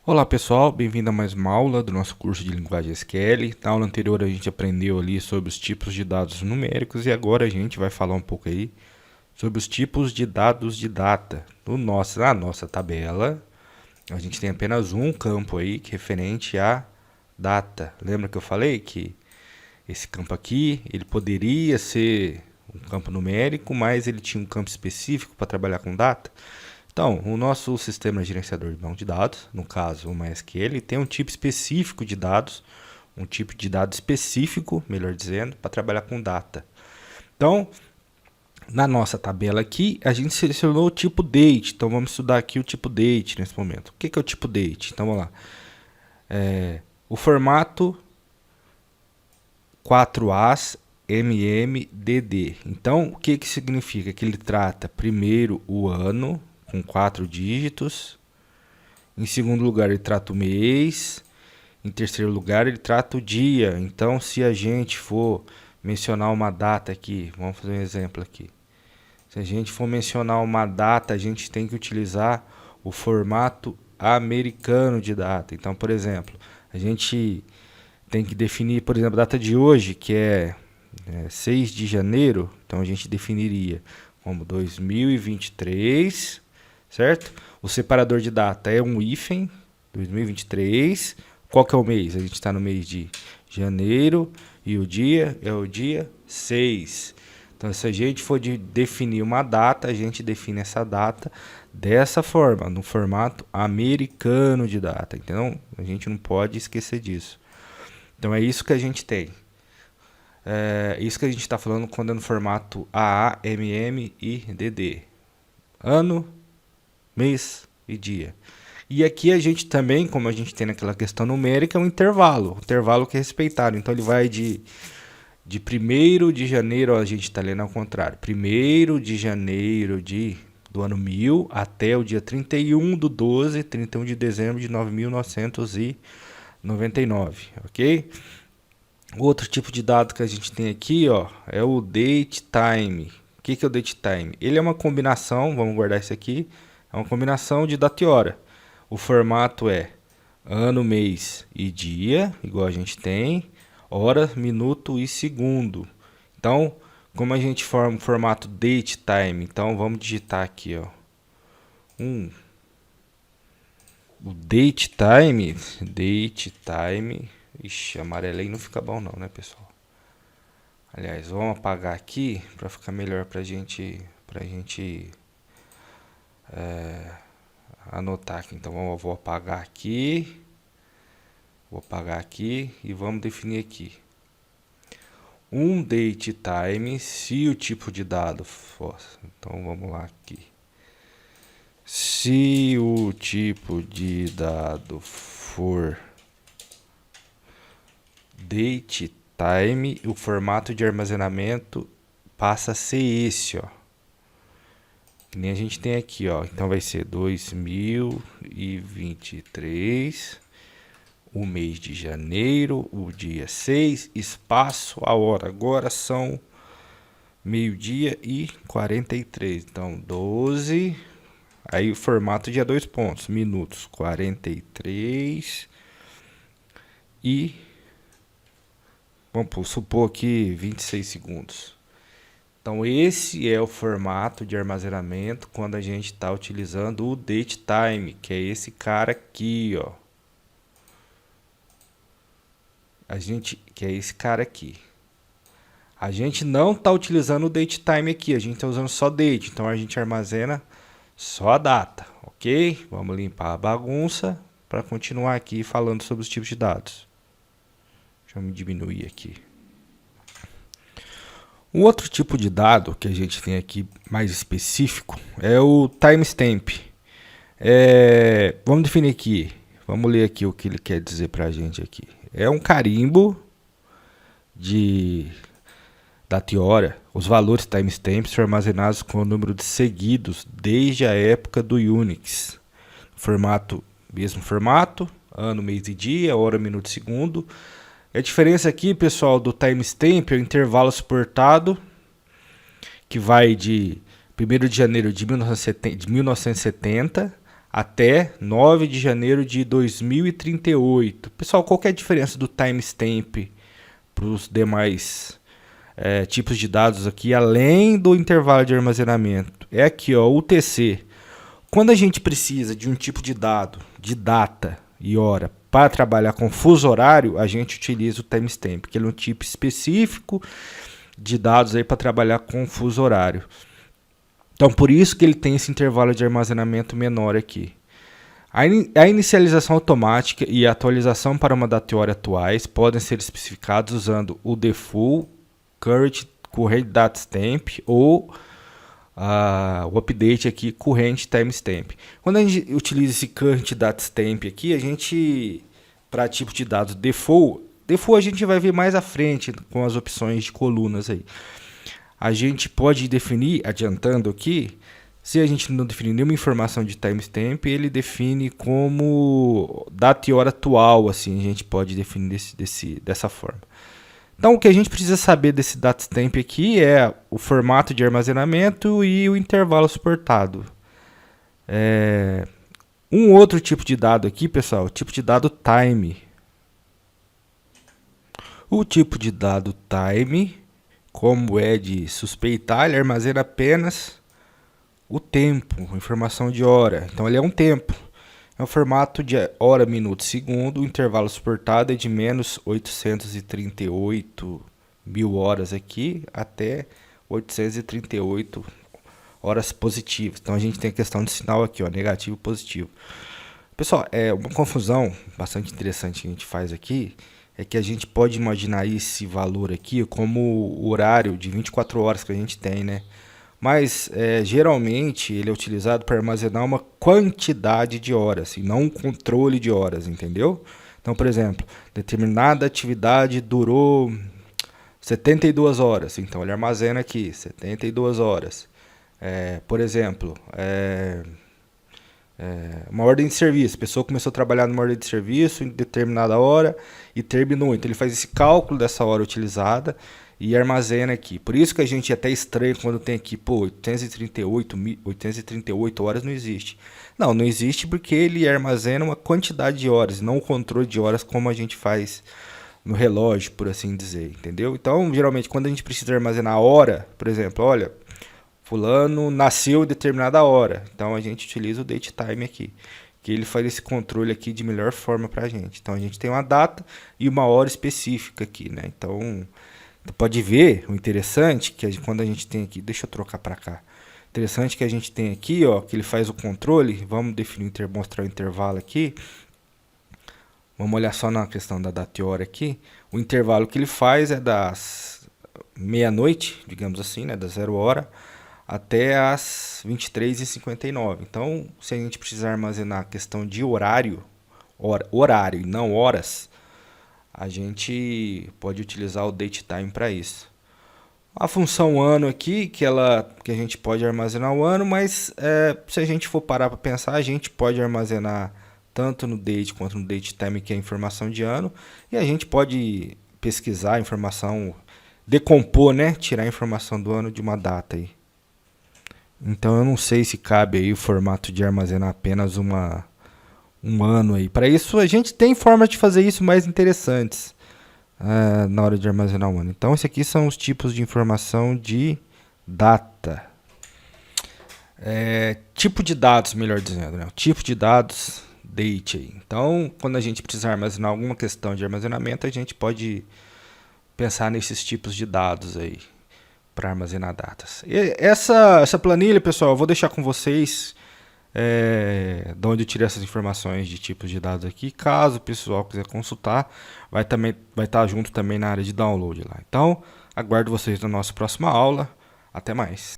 Olá pessoal, bem-vindo a mais uma aula do nosso curso de linguagem SQL. Na aula anterior a gente aprendeu ali sobre os tipos de dados numéricos e agora a gente vai falar um pouco aí sobre os tipos de dados de data. Na nossa tabela, a gente tem apenas um campo aí que é referente à data. Lembra que eu falei que esse campo aqui, ele poderia ser um campo numérico, mas ele tinha um campo específico para trabalhar com data? Então, o nosso sistema gerenciador de banco de dados, no caso o MySQL, tem um tipo específico de dados, um tipo de dado específico, melhor dizendo, para trabalhar com data. Então, na nossa tabela aqui, a gente selecionou o tipo date. Então, vamos estudar aqui o tipo date nesse momento. O que é o tipo date? Então, vamos lá. O formato 4As MMDD. Então, o que significa? Que ele trata primeiro o ano, com 4 dígitos. Em segundo lugar, ele trata o mês. Em terceiro lugar, ele trata o dia. Então, se a gente for mencionar uma data aqui, vamos fazer um exemplo aqui. Se a gente for mencionar uma data, a gente tem que utilizar o formato americano de data. Então, por exemplo, a gente tem que definir, por exemplo, a data de hoje, que é 6 de janeiro. Então, a gente definiria como 2023, certo? O separador de data é um hífen, 2023. Qual que é o mês? A gente está no mês de janeiro e o dia é o dia 6. Então, se a gente for definir uma data, a gente define essa data dessa forma, no formato americano de data. Então, a gente não pode esquecer disso. Então, é isso que a gente tem. É isso que a gente está falando quando é no formato AA, MM e DD. Ano, mês e dia. E aqui a gente também, como a gente tem naquela questão numérica, é um intervalo que é respeitado. Então ele vai de 1º de janeiro, ó, a gente está lendo ao contrário, 1º de janeiro do ano 1000 até o dia 31 de dezembro de 9999, ok? Outro tipo de dado que a gente tem aqui, ó, é o date time. O que é o date time? Ele é uma combinação, vamos guardar isso aqui, é uma combinação de data e hora. O formato é ano, mês e dia, igual a gente tem, hora, minuto e segundo. Então, como a gente forma o formato date time, então vamos digitar aqui, ó, o date time, ixi, amarelei não fica bom não, né, pessoal? Aliás, vamos apagar aqui para ficar melhor pra gente anotar aqui. Então eu vou apagar aqui. Vou apagar aqui e vamos definir aqui. Um date time, se o tipo de dado for. Então vamos lá aqui. Se o tipo de dado for date time, o formato de armazenamento passa a ser esse, ó. Que nem a gente tem aqui, ó. Então vai ser 2023, o mês de janeiro, o dia 6, espaço, a hora. Agora são meio-dia e 43. Então 12. Aí o formato de 2 pontos, minutos 43 e vamos supor aqui 26 segundos. Então esse é o formato de armazenamento quando a gente está utilizando o datetime, que é esse cara aqui, ó. Que é esse cara aqui. A gente não está utilizando o datetime aqui, a gente está usando só date, então a gente armazena só a data, ok? Vamos limpar a bagunça para continuar aqui falando sobre os tipos de dados. Deixa eu me diminuir aqui. Um outro tipo de dado que a gente tem aqui mais específico é o timestamp. Vamos definir aqui, vamos ler aqui o que ele quer dizer para a gente aqui. É um carimbo de data e hora. Os valores timestamp são armazenados com o número de seguidos desde a época do Unix. Mesmo formato, ano, mês e dia, hora, minuto e segundo. A diferença aqui, pessoal, do timestamp é o intervalo suportado, que vai de 1º de janeiro de 1970 até 9 de janeiro de 2038. Pessoal, qual que é a diferença do timestamp para os demais tipos de dados aqui, além do intervalo de armazenamento? É aqui, ó, UTC. Quando a gente precisa de um tipo de dado, de data e hora, para trabalhar com fuso horário, a gente utiliza o timestamp, que ele é um tipo específico de dados aí para trabalhar com fuso horário. Então, por isso que ele tem esse intervalo de armazenamento menor aqui. A inicialização automática e a atualização para uma data e hora atuais podem ser especificados usando o default current date stamp ou o update aqui current timestamp. Quando a gente utiliza esse current date stamp aqui, a gente, para tipo de dados default a gente vai ver mais à frente com as opções de colunas aí. A gente pode definir, adiantando aqui, se a gente não definir nenhuma informação de timestamp, ele define como data e hora atual, assim, a gente pode definir dessa forma. Então, o que a gente precisa saber desse datastamp aqui é o formato de armazenamento e o intervalo suportado. Um outro tipo de dado aqui, pessoal, o tipo de dado time. O tipo de dado time, como é de suspeitar, ele armazena apenas o tempo, a informação de hora. Então, ele é um tempo. É um formato de hora, minuto, segundo. O intervalo suportado é de menos 838 mil horas aqui até 838 horas positivas. Então, a gente tem a questão de sinal aqui, ó, negativo e positivo. Pessoal, uma confusão bastante interessante que a gente faz aqui é que a gente pode imaginar esse valor aqui como o horário de 24 horas que a gente tem, né? Mas geralmente ele é utilizado para armazenar uma quantidade de horas e não um controle de horas, entendeu? Então, por exemplo, determinada atividade durou 72 horas, então ele armazena aqui 72 horas. Por exemplo, uma ordem de serviço, a pessoa começou a trabalhar numa ordem de serviço em determinada hora e terminou, então ele faz esse cálculo dessa hora utilizada e armazena aqui. Por isso que a gente até estranha quando tem aqui, 838 horas não existe. Não existe porque ele armazena uma quantidade de horas, não um controle de horas como a gente faz no relógio, por assim dizer, entendeu? Então, geralmente, quando a gente precisa armazenar a hora, por exemplo, olha, fulano nasceu em determinada hora, então a gente utiliza o date time aqui, que ele faz esse controle aqui de melhor forma pra gente. Então, a gente tem uma data e uma hora específica aqui, né? Então, pode ver o interessante que quando a gente tem aqui, deixa eu trocar para cá. Interessante que a gente tem aqui, ó, que ele faz o controle. Vamos definir mostrar o intervalo aqui. Vamos olhar só na questão da data e hora aqui. O intervalo que ele faz é das meia-noite, digamos assim, né, da 0 hora até as 23h59. Então, se a gente precisar armazenar a questão de horário e não horas, a gente pode utilizar o datetime para isso. A função ano aqui, que a gente pode armazenar o ano, mas se a gente for parar para pensar, a gente pode armazenar tanto no date quanto no datetime, que é a informação de ano, e a gente pode pesquisar a informação, decompor, né? Tirar a informação do ano de uma data aí. Então eu não sei se cabe aí o formato de armazenar apenas um ano aí. Para isso a gente tem formas de fazer isso mais interessantes na hora de armazenar um ano. Então esses aqui são os tipos de informação de data. Tipo de dados, melhor dizendo, né? O tipo de dados, date aí. Então quando a gente precisar armazenar alguma questão de armazenamento, a gente pode pensar nesses tipos de dados aí para armazenar datas. E essa planilha, pessoal, eu vou deixar com vocês de onde eu tirei essas informações de tipos de dados aqui. Caso o pessoal quiser consultar, vai estar junto também na área de download lá. Então, aguardo vocês na nossa próxima aula. Até mais.